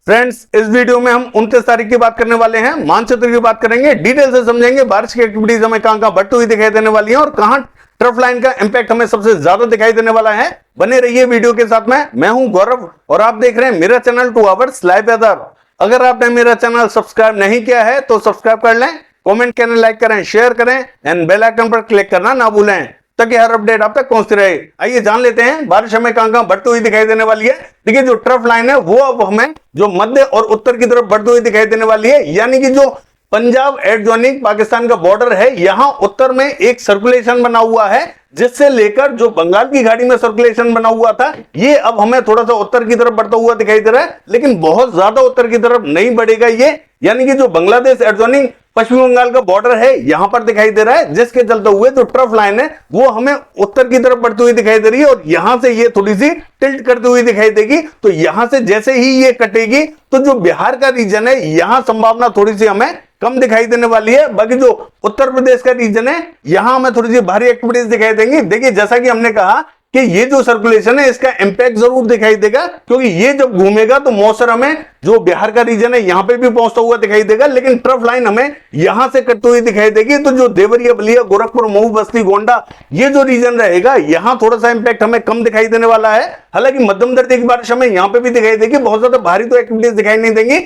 Friends, इस video में हम 29 तारीख की बात करने वाले हैं। मानचित्र की बात करेंगे, डिटेल से समझेंगे बारिश की एक्टिविटीज हमें कहां कहां बढ़ती हुई दिखाई देने वाली है और कहां ट्रफ लाइन का इंपैक्ट हमें सबसे ज्यादा दिखाई देने वाला है। बने रहिए वीडियो के साथ में। मैं हूं गौरव और आप देख रहे हैं मेरा चैनल 2 आवर्स लाइव वेदर। अगर आपने मेरा चैनल सब्सक्राइब नहीं किया है तो सब्सक्राइब कर लें, कमेंट करें, लाइक करें, शेयर करें एंड बेल आइकन पर क्लिक करना ना भूलें ताकि हर अपडेट आप तक पहुंचती रहे। आइए जान लेते हैं बारिश हमें कहां कहां बढ़ती हुई दिखाई देने वाली है। देखिए, जो ट्रफ लाइन है वो अब हमें जो मध्य और उत्तर की तरफ बढ़ती हुई दिखाई देने वाली है, यानी कि जो पंजाब एडजॉइनिंग पाकिस्तान का बॉर्डर है, यहां उत्तर में एक सर्कुलेशन बना हुआ है जिससे लेकर जो बंगाल की खाड़ी में सर्कुलेशन बना हुआ था, ये अब हमें थोड़ा सा उत्तर की तरफ बढ़ता हुआ दिखाई दे रहा है, लेकिन बहुत ज्यादा उत्तर की तरफ नहीं बढ़ेगा ये। यानी कि जो बांग्लादेश एडजॉइनिंग पश्चिम बंगाल का बॉर्डर है यहां पर दिखाई दे रहा है, जिसके चलते हुए जो ट्रफ लाइन है वो हमें उत्तर की तरफ बढ़ती हुई दिखाई दे रही है और यहां से ये थोड़ी सी टिल्ट करती हुई दिखाई देगी। तो यहां से जैसे ही ये कटेगी तो जो बिहार का रीजन है यहां संभावना थोड़ी सी हमें कम दिखाई देने वाली है। बाकी जो उत्तर प्रदेश का रीजन है यहां हमें थोड़ी सी भारी एक्टिविटीज दिखाई देंगी। देखिए, जैसा कि हमने कहा कि ये जो सर्कुलेशन है इसका इंपैक्ट जरूर दिखाई देगा, क्योंकि ये जब घूमेगा तो मौसम हमें जो बिहार का रीजन है यहां पे भी पहुंचता हुआ दिखाई देगा, लेकिन ट्रफ लाइन हमें यहां से कटती हुई दिखाई देगी। तो जो देवरिया, बलिया, गोरखपुर, मऊ, बस्ती, गोंडा ये जो रीजन रहेगा यहां थोड़ा सा इंपैक्ट हमें कम दिखाई देने वाला है। हालांकि मध्यम दर्जे की बारिश हमें यहां पे भी दिखाई देगी, बहुत ज्यादा भारी तो एक्टिविटीज दिखाई नहीं देंगी।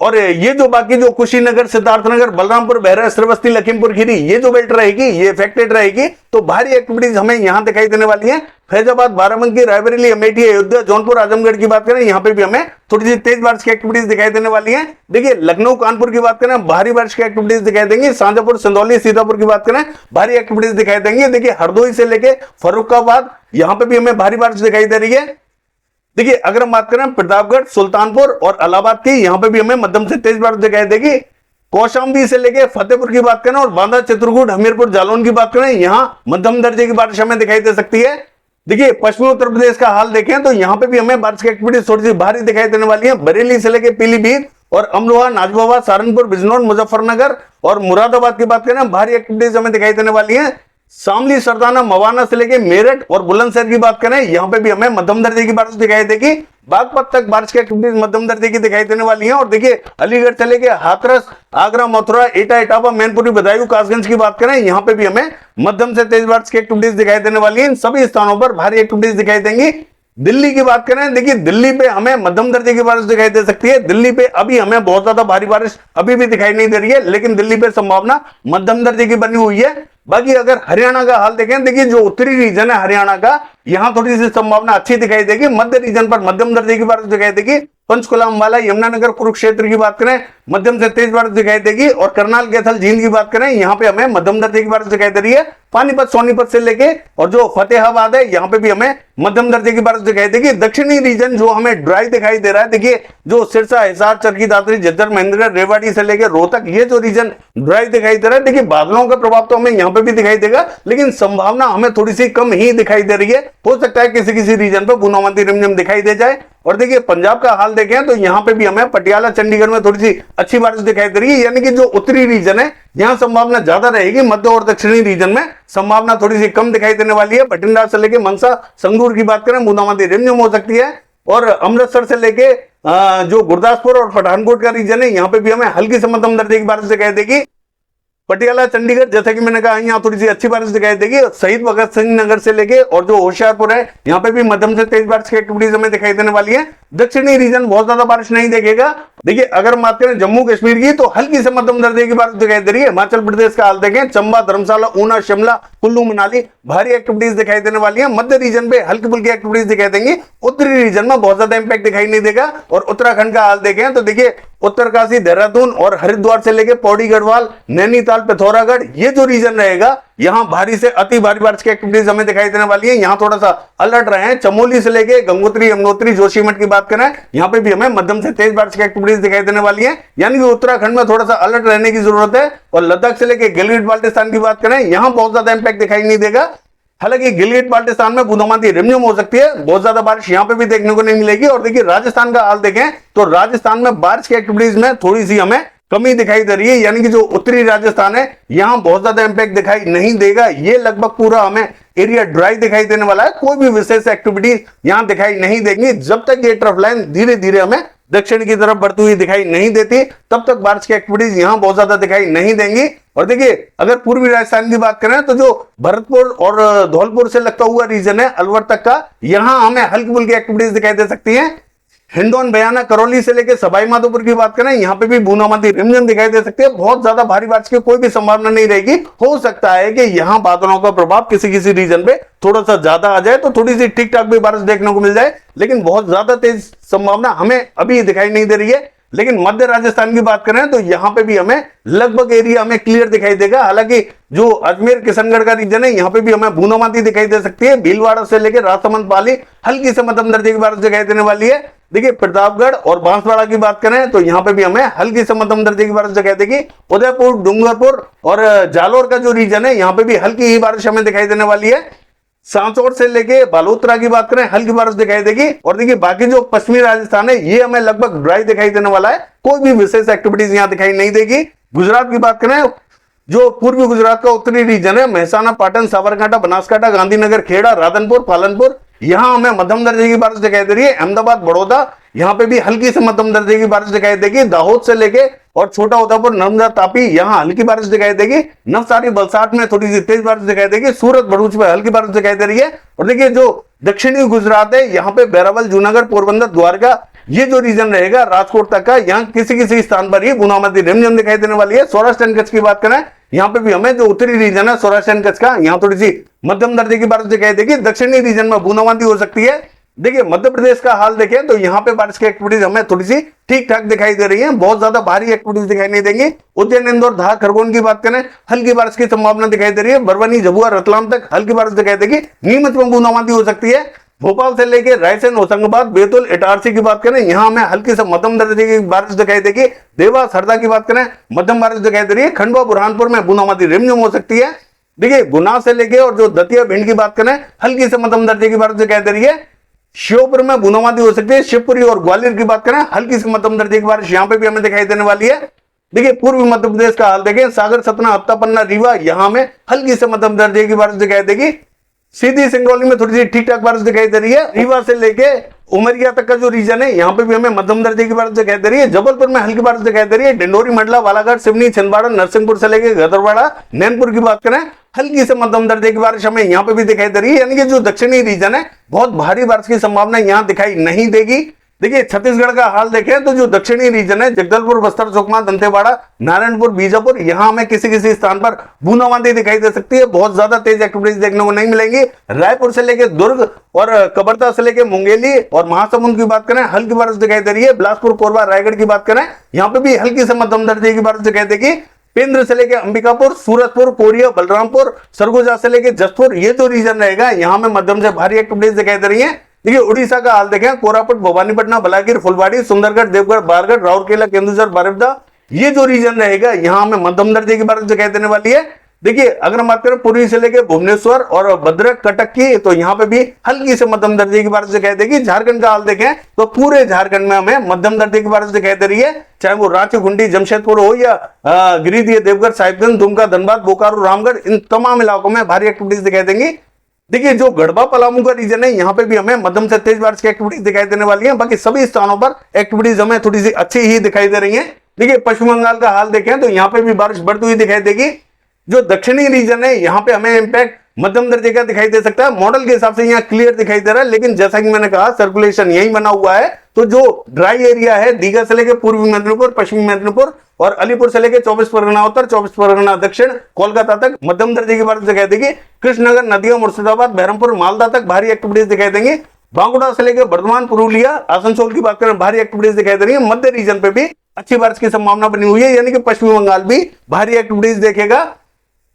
और ये जो बाकी जो कुशीनगर, सिद्धार्थनगर, बलरामपुर, बहराइच, श्रावस्ती, लखीमपुर खीरी ये जो बेल्ट रहेगी ये इफेक्टेड रहेगी, तो भारी एक्टिविटीज हमें यहां दिखाई देने वाली है। फैजाबाद, बाराबंकी, रायबरेली, अमेठी, अयोध्या, जौनपुर, आजमगढ़ की बात करें यहां पे भी हमें थोड़ी सी तेज बारिश की एक्टिविटीज दिखाई देने वाली है। देखिए, लखनऊ, कानपुर की बात करें भारी बारिश की एक्टिविटीज दिखाई देंगी। शाजापुर, सिंदौली, सीतापुर की बात करें भारी एक्टिविटीज दिखाई देंगी। देखिए, हरदोई से लेके फर्रुखाबाद यहां पे भी हमें भारी बारिश दिखाई दे रही है। देखिए, अगर हम बात करें प्रतापगढ़, सुल्तानपुर और इलाहाबाद की, यहां पे भी हमें मध्यम से तेज बारिश दिखाई देगी। कौशाम्बी से लेके फतेहपुर की बात करें और बांदा, चित्रकूट, हमीरपुर, जालौन की बात करें यहां मध्यम दर्जे की बारिश हमें दिखाई दे सकती है। देखिए, पश्चिमी उत्तर प्रदेश का हाल देखें तो यहां पे भी हमें बारिश की एक्टिविटी थोड़ी सी भारी दिखाई देने वाली है। बरेली से लेके पीलीभीत और अमरोहा, नाजबाबाद, सहारनपुर, बिजनौर, मुजफ्फरनगर और मुरादाबाद की बात करें भारी एक्टिविटीज हमें दिखाई देने वाली है। शामली, सरदाना, मवाना से लेके मेरठ और बुलंदशहर की बात करें यहां पे भी हमें मध्यम दर्जे की बारिश दिखाई देगी। बागपत तक बारिश की एक्टिविटीज मध्यम दर्जे की दिखाई देने वाली है। और देखिए, अलीगढ़ से लेके हाथरस, आगरा, मथुरा, एटा, इटावा, मैनपुरी, बदायूं, कासगंज की बात करें यहां पे भी हमें मध्यम से तेज बारिश की एक्टिविटीज दिखाई देने वाली है। इन सभी स्थानों पर भारी एक्टिविटीज दिखाई देंगी। दिल्ली की बात करें, देखिए दिल्ली पे हमें मध्यम दर्जे की बारिश दिखाई दे सकती है। दिल्ली पे अभी हमें बहुत ज्यादा भारी बारिश अभी भी दिखाई नहीं दे रही है, लेकिन दिल्ली पे संभावना मध्यम दर्जे की बनी हुई है। बाकी अगर हरियाणा का हाल देखें, देखिए जो उत्तरी रीजन है हरियाणा का यहां थोड़ी सी संभावना अच्छी दिखाई देगी। मध्य रीजन पर मध्यम दर्जे की बारिश दिखाई देगी। पंचकुला, अंबाला, यमुनानगर, कुरुक्षेत्र की बात करें मध्यम से तेज बारिश दिखाई देगी। और करनाल, कैथल, जींद की बात करें यहां पे हमें मध्यम दर्जे की बारिश दिखाई दे रही है। पानीपत, सोनीपत से लेके और जो फतेहाबाद है यहां पे भी हमें मध्यम दर्जे की बारिश दिखाई देगी। दक्षिणी रीजन जो हमें ड्राई दिखाई दे रहा है, देखिए जो सिरसा, हिसार, चरखी दादरी, झज्जर, महेंद्रगढ़, रेवाड़ी से लेकर रोहतक ये जो रीजन ड्राई दिखाई दे रहा है, देखिए बादलों का प्रभाव तो हमें यहां पे भी दिखाई देगा, लेकिन संभावना हमें थोड़ी सी कम ही दिखाई दे रही है। हो सकता है किसी किसी रीजन पर बूंदाबांदी रिमझिम दिखाई दे जाए। और देखिए, पंजाब का हाल देखें तो यहां पे भी हमें पटियाला, चंडीगढ़ में थोड़ी सी अच्छी बारिश दिखाई दे रही है। यानी कि जो उत्तरी रीजन है यहां संभावना ज्यादा रहेगी, मध्य और दक्षिणी रीजन में संभावना थोड़ी सी कम दिखाई देने वाली है। बठिंडा से लेके मनसा, संगरूर की बात करें बूंदाबांदी रिमझिम हो सकती है। और अमृतसर से लेके जो गुरदासपुर और पठानकोट का रीजन है यहां पे भी हमें हल्की से मध्यम दर्जे की बारिश दिखाई देगी। पटियाला, चंडीगढ़ जैसा कि मैंने कहा यहां थोड़ी सी अच्छी बारिश दिखाई देगी। शहीद भगत सिंह नगर से लेके और जो होशियारपुर है यहां पे भी मध्यम से तेज बारिश की एक्टिविटीज हमें दिखाई देने वाली है। दक्षिणी रीजन बहुत ज्यादा बारिश नहीं देखेगा। देखिए, अगर बात करें जम्मू कश्मीर की तो हल्की से मध्यम दर्जे की बारिश दिखाई दे रही है। हिमाचल प्रदेश का हाल देखें, चंबा, धर्मशाला, ऊना, शिमला, कुल्लू, मनाली भारी एक्टिविटीज दिखाई देने वाली है। मध्य रीजन पे हल्की फुल्की एक्टिविटीज दिखाई देंगी। उत्तरी रीजन में बहुत ज्यादा इंपैक्ट दिखाई नहीं देगा। और उत्तराखंड का हाल देखें तो देखिए उत्तरकाशी, देहरादून और हरिद्वार से लेके पौड़ी, गढ़वाल, नैनीताल, पिथौरागढ़ ये जो रीजन रहेगा यहां भारी से अति भारी बारिश की एक्टिविटीज हमें दिखाई देने वाली है। यहां थोड़ा सा अलर्ट रहे हैं। चमोली से लेके गंगोत्री, यमुनोत्री, जोशीमठ की बात करें यहां पे भी हमें मध्यम से तेज बारिश की एक्टिविटीज दिखाई देने वाली है। यानी कि उत्तराखंड में थोड़ा सा अलर्ट रहने की जरूरत है। और लद्दाख से लेके गिलगित बाल्टिस्तान की बात करें यहां बहुत ज्यादा इंपैक्ट दिखाई नहीं देगा। हालांकि गिलगित बाल्टिस्तान में बूंदाबांदी रिमझिम हो सकती है, बहुत ज्यादा बारिश यहां पे भी देखने को नहीं मिलेगी। और देखिए, राजस्थान का हाल देखें तो राजस्थान में बारिश की एक्टिविटीज में थोड़ी सी हमें कमी दिखाई दे रही है। यानी कि जो उत्तरी राजस्थान है यहां बहुत ज्यादा इंपैक्ट दिखाई नहीं देगा। ये लगभग पूरा हमें एरिया ड्राई दिखाई देने वाला है, कोई भी विशेष एक्टिविटी यहां दिखाई नहीं देंगी। जब तक ये ट्रफ लाइन धीरे धीरे हमें दक्षिण की तरफ बढ़ती हुई दिखाई नहीं देती, तब तक बारिश की एक्टिविटीज यहां बहुत ज्यादा दिखाई नहीं देंगी। और देखिए, अगर पूर्वी राजस्थान की बात करें तो जो भरतपुर और धौलपुर से लगता हुआ रीजन है अलवर तक का, यहां हमें हल्की फुल्की एक्टिविटीज दिखाई दे सकती हैं। हिंडौन, बयाना, करौली से लेकर सवाई माधोपुर की बात करें, यहां पे भी बूंदाबांदी रिमझिम दिखाई दे सकती है। बहुत ज्यादा भारी बारिश की कोई भी संभावना नहीं रहेगी। हो सकता है कि यहां बादलों का प्रभाव किसी किसी रीजन पे थोड़ा सा ज्यादा आ जाए, तो थोड़ी सी ठीक ठाक भी बारिश देखने को मिल जाए, लेकिन बहुत ज्यादा तेज संभावना हमें अभी दिखाई नहीं दे रही है। लेकिन मध्य राजस्थान की बात करें तो यहां पे भी हमें लगभग एरिया हमें क्लियर दिखाई देगा। हालांकि जो अजमेर किशनगढ़ का रीजन है, यहां पे भी हमें बूंदाबांदी दिखाई दे सकती है। भीलवाड़ा से लेकर राजसमंद, पाली हल्की से मध्यम दर्जे की बारिश दिखाई देने वाली है। देखिए, प्रतापगढ़ और बांसवाड़ा की बात करें तो यहां पे भी हमें हल्की से मध्यम दर्जे की बारिश दिखाई देगी। उदयपुर, डूंगरपुर और जालोर का जो रीजन है, यहां पे भी हल्की ही बारिश हमें दिखाई देने वाली है। सांचौर से लेके बालोतरा की बात करें, हल्की बारिश दिखाई देगी। और देखिए, बाकी जो पश्चिमी राजस्थान है, ये हमें लगभग ड्राई दिखाई देने वाला है, कोई भी विशेष एक्टिविटीज यहां दिखाई नहीं देगी। गुजरात की बात करें, जो पूर्वी गुजरात का उत्तरी रीजन है, मेहसाना, पाटन, साबरकांठा, बनासकांठा, गांधीनगर, खेड़ा, राधनपुर, पालनपुर, यहां हमें मध्यम दर्जे की बारिश दिखाई दे रही है। अहमदाबाद, बड़ौदा, यहां पे भी हल्की से मध्यम दर्जे की बारिश दिखाई देगी। दाहोद से लेके और छोटा उदयपुर, नर्मदा, तापी, यहां हल्की बारिश दिखाई देगी। नवसारी, बलसाट में थोड़ी सी तेज बारिश दिखाई देगी। सूरत, भरूच में हल्की बारिश दिखाई दे रही है। और देखिए, जो दक्षिणी गुजरात है, यहाँ पे बैरावल, जूनागढ़, पोरबंदर, द्वारका, ये जो रीजन रहेगा राजकोट तक का, यहाँ किसी किसी स्थान पर ही बूंदाबांदी रिमझिम दिखाई देने वाली है। सौराष्ट्र एंड कच्छ की बात करें, यहाँ पे भी हमें जो उत्तरी रीजन है सौराष्ट्र एंड कच्छ का, यहाँ थोड़ी सी मध्यम दर्जे की बारिश दिखाई देगी। दक्षिणी रीजन में बूंदाबांदी हो सकती है। देखिए, मध्य प्रदेश का हाल देखें तो यहाँ पे बारिश की एक्टिविटीज हमें थोड़ी सी ठीक ठाक दिखाई दे रही है, बहुत ज्यादा भारी एक्टिविटीज दिखाई नहीं देंगी। उज्जैन, इंदौर, धार, खरगोन की बात करें, हल्की बारिश की संभावना दिखाई दे रही है। बरवानी, झाबुआ, रतलाम तक हल्की बारिश दिखाई देगी। नीमच में बूंदाबांदी हो सकती है। भोपाल से लेकर रायसेन, होशंगाबाद, बैतूल, इटारसी की बात करें, यहां हमें हल्की से मध्यम दर्जे की बारिश दिखाई देगी। देवास, हरदा की बात करें, मध्यम बारिश दिखाई दे रही है। खंडवा, बुरहानपुर में बूंदाबांदी रिमझिम हो सकती है। देखिए, गुना से लेके और जो दतिया, भिंड की बात करें, हल्की से मध्यम दर्जे की बारिश दिखाई दे रही है। श्योपुर में बूंदाबांदी हो सकती है। शिवपुरी और ग्वालियर की बात करें, हल्की से मध्यम दर्जे की बारिश यहां पे भी हमें दिखाई देने वाली है। देखिए, पूर्वी मध्य प्रदेश का हाल देखें, सागर, सतना, हत्ता, पन्ना, रीवा, यहां में हल्की से मध्यम दर्जे की बारिश दिखाई देगी। सीधी सिंगरौली में थोड़ी सी ठीक ठाक बारिश दिखाई दे रही है। रीवा से लेके उमरिया तक का जो रीजन है, यहाँ पे भी हमें मध्यम दर्जे की बारिश दिखाई दे रही है। जबलपुर में हल्की बारिश दिखाई दे रही है। डिंडोरी, मंडला, बालाघाट, सिवनी, छिंदवाड़ा, नरसिंहपुर से लेके गदरवाड़ा, नैनपुर की बात करें, हल्की से मध्यम दर्जे की बारिश हमें यहाँ पे भी दिखाई दे रही है। यानी कि जो दक्षिणी रीजन है, बहुत भारी बारिश की संभावना यहाँ दिखाई नहीं देगी। देखिए, छत्तीसगढ़ का हाल देखें तो जो दक्षिणी रीजन है, जगदलपुर, बस्तर, सुकमा, दंतेवाड़ा, नारायणपुर, बीजापुर, यहां हमें किसी किसी स्थान पर बूंदाबांदी दिखाई दे सकती है। बहुत ज्यादा तेज एक्टिविटीज देखने को नहीं मिलेंगी। रायपुर से लेकर दुर्ग और कबरता से लेकर मुंगेली और महासमुंद की बात करें, हल्की बारिश दिखाई दे रही है। बिलासपुर, कोरबा, रायगढ़ की बात करें, यहाँ पे भी हल्की से मध्यम दर्जे की बारिश दिखाई देगी। पेंद्र से लेकर अंबिकापुर, सूरतपुर, कोरिया, बलरामपुर, सरगुजा से लेकर जसपुर, ये जो रीजन रहेगा, यहाँ में मध्यम से भारी एक्टिविटीज दिखाई दे रही है। देखिए, उड़ीसा का हाल देखें, कोरापुट, भवानीपटना, बलागीर, फुलबाड़ी, सुंदरगढ़, देवगढ़, बारगढ़, राउरकेला, केंदुझर, बारिपदा, ये जो रीजन रहेगा, यहाँ हमें मध्यम दर्जे की बारिश दिखाई देने वाली है। देखिए, अगर हम बात करें पूर्वी से लेकर भुवनेश्वर और भद्रक, कटक की, तो यहाँ पे भी हल्की से मध्यम दर्जे की बारिश दिखाई देगी। झारखंड का हाल देखें तो पूरे झारखंड में हमें मध्यम दर्जे की बारिश दिखाई दे रही है, चाहे वो रांची, खुंटी, जमशेदपुर हो या गिरिडीह, देवघर, साहिबगंज, दुमका, धनबाद, बोकारो, रामगढ़, इन तमाम इलाकों में भारी एक्टिविटीज दिखाई देंगी। देखिए, जो गढ़वा, पलामू का रीजन है, यहाँ पे भी हमें मध्यम से तेज बारिश की एक्टिविटीज दिखाई देने वाली है। बाकी सभी स्थानों पर एक्टिविटीज हमें थोड़ी सी अच्छी ही दिखाई दे रही है। देखिए, पश्चिम बंगाल का हाल देखें तो यहाँ पे भी बारिश बढ़ती हुई दिखाई देगी। जो दक्षिणी रीजन है, यहाँ पे हमें इंपैक्ट मध्यम दर्जे का दिखाई दे सकता है। मॉडल के हिसाब से यहाँ क्लियर दिखाई दे रहा है, लेकिन जैसा कि मैंने कहा, सर्कुलेशन यही बना हुआ है। तो जो ड्राई एरिया है, दीघा से लेकर पूर्वी मेदिनीपुर, पश्चिमी मेदिनीपुर और अलीपुर से लेकर 24 परगना उत्तर, 24 परगना दक्षिण, कोलकाता तक मध्यम दर्जे की बारिश दिखाई देगी। कृष्णनगर, नदिया, मुर्शिदाबाद, बहरमपुर, मालदा तक भारी एक्टिविटीज दिखाई देंगी। बांकुड़ा से लेकर बर्धमान, पुरुलिया, आसनसोल की बात करें, भारी एक्टिविटीज दिखाई दे रही है। मध्य रीजन पे भी अच्छी बारिश की संभावना बनी हुई है, यानी कि पश्चिमी बंगाल भी भारी एक्टिविटीज देखेगा।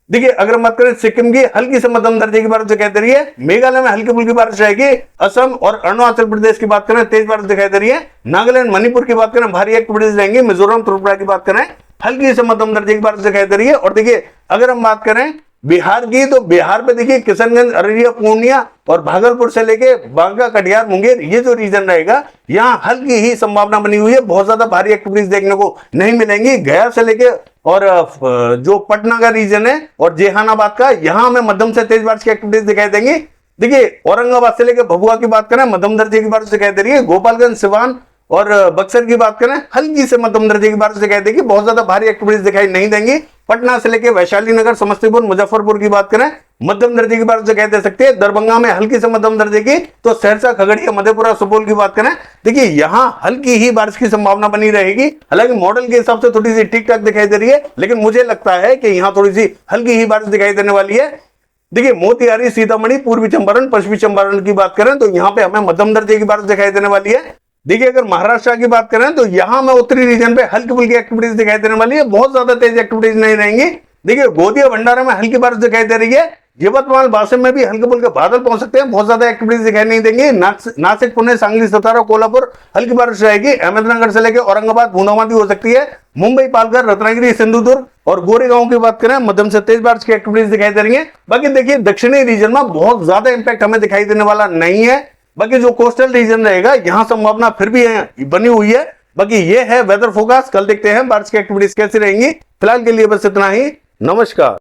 देखिए, अगर बात करें सिक्किम की, हल्की से मध्यम दर्जे की बारिश दिखाई दे रही है। मेघालय में हल्की फुल्की बारिश रहेगी। असम और अरुणाचल प्रदेश की बात करें, तेज बारिश दिखाई दे रही है। नागालैंड, मणिपुर की बात करें, भारी एक्टिविटीज रहेंगी। मिजोरम, त्रिपुरा की बात करें, हल्की से मध्यम दर्जे की बारिश दिखाई दे रही है। और देखिए, अगर हम बात करें बिहार की, तो बिहार पे देखिए किशनगंज, अररिया, पूर्णिया और भागलपुर से लेके बांका, कटिहार, मुंगेर, ये जो रीजन रहेगा, यहाँ हल्की ही संभावना बनी हुई है। बहुत ज्यादा भारी एक्टिविटीज देखने को नहीं मिलेंगी। गया से लेके और जो पटना का रीजन है और जेहानाबाद का, यहां हमें मध्यम से तेज बारिश की एक्टिविटीज दिखाई देंगी। देखिए औरंगाबाद से लेकर भभुआ की बात करें, मध्यम दर्जे की बारिश दिखाई दे रही है। गोपालगंज, सिवान और बक्सर की बात करें, हल्की से मध्यम दर्जे की बारिश दिखाई देगी, बहुत ज्यादा भारी एक्टिविटीज दिखाई नहीं देंगी। पटना से लेकर वैशाली नगर, समस्तीपुर, मुजफ्फरपुर की बात करें, मध्यम दर्जे की बारिश दिखाई दे सकती है। दरभंगा में हल्की से मध्यम दर्जे की, तो सहरसा, खगड़िया, मधेपुरा, सुपौल की बात करें, देखिए यहां हल्की ही बारिश की संभावना बनी रहेगी। हालांकि मॉडल के हिसाब से थोड़ी सी ठीक ठाक दिखाई दे रही है, लेकिन मुझे लगता है कि यहां थोड़ी सी हल्की ही बारिश दिखाई देने वाली है। देखिए मोतिहारी, सीतामढ़ी, पूर्वी चंपारण, पश्चिमी चंपारण की बात करें तो यहां पे हमें मध्यम दर्जे की बारिश दिखाई देने वाली है। देखिए अगर महाराष्ट्र की बात करें तो यहां में उत्तरी रीजन पे हल्की फुल्की एक्टिविटीज दिखाई देने वाली है, बहुत ज्यादा तेज एक्टिविटीज नहीं रहेंगी। देखिए गोदिया, भंडारा में हल्की बारिश दिखाई दे रही है। यवतमाल, वाशिम में भी हल्के फुल्के बादल पहुंच सकते हैं, बहुत ज्यादा एक्टिविटीज दिखाई नहीं देंगे। नासिक, पुणे, सांगली, सतारा, कोल्हापुर हल्की बारिश रहेगी। अहमदनगर से लेकर औरंगाबाद बूंदाबांदी हो सकती है। मुंबई, पालघर, रत्नागिरी, सिंधुदुर्ग और गोरेगांव की बात करें, मध्यम से तेज बारिश की एक्टिविटीज दिखाई दे रही है। बाकी देखिए दक्षिणी रीजन में बहुत ज्यादा इंपैक्ट हमें दिखाई देने वाला नहीं है। बाकी जो कोस्टल रीजन रहेगा यहां संभावना फिर भी बनी हुई है। बाकी ये है वेदर फोरकास्ट। कल देखते हैं बारिश की एक्टिविटीज कैसी रहेंगी। फिलहाल के लिए बस इतना ही। नमस्कार।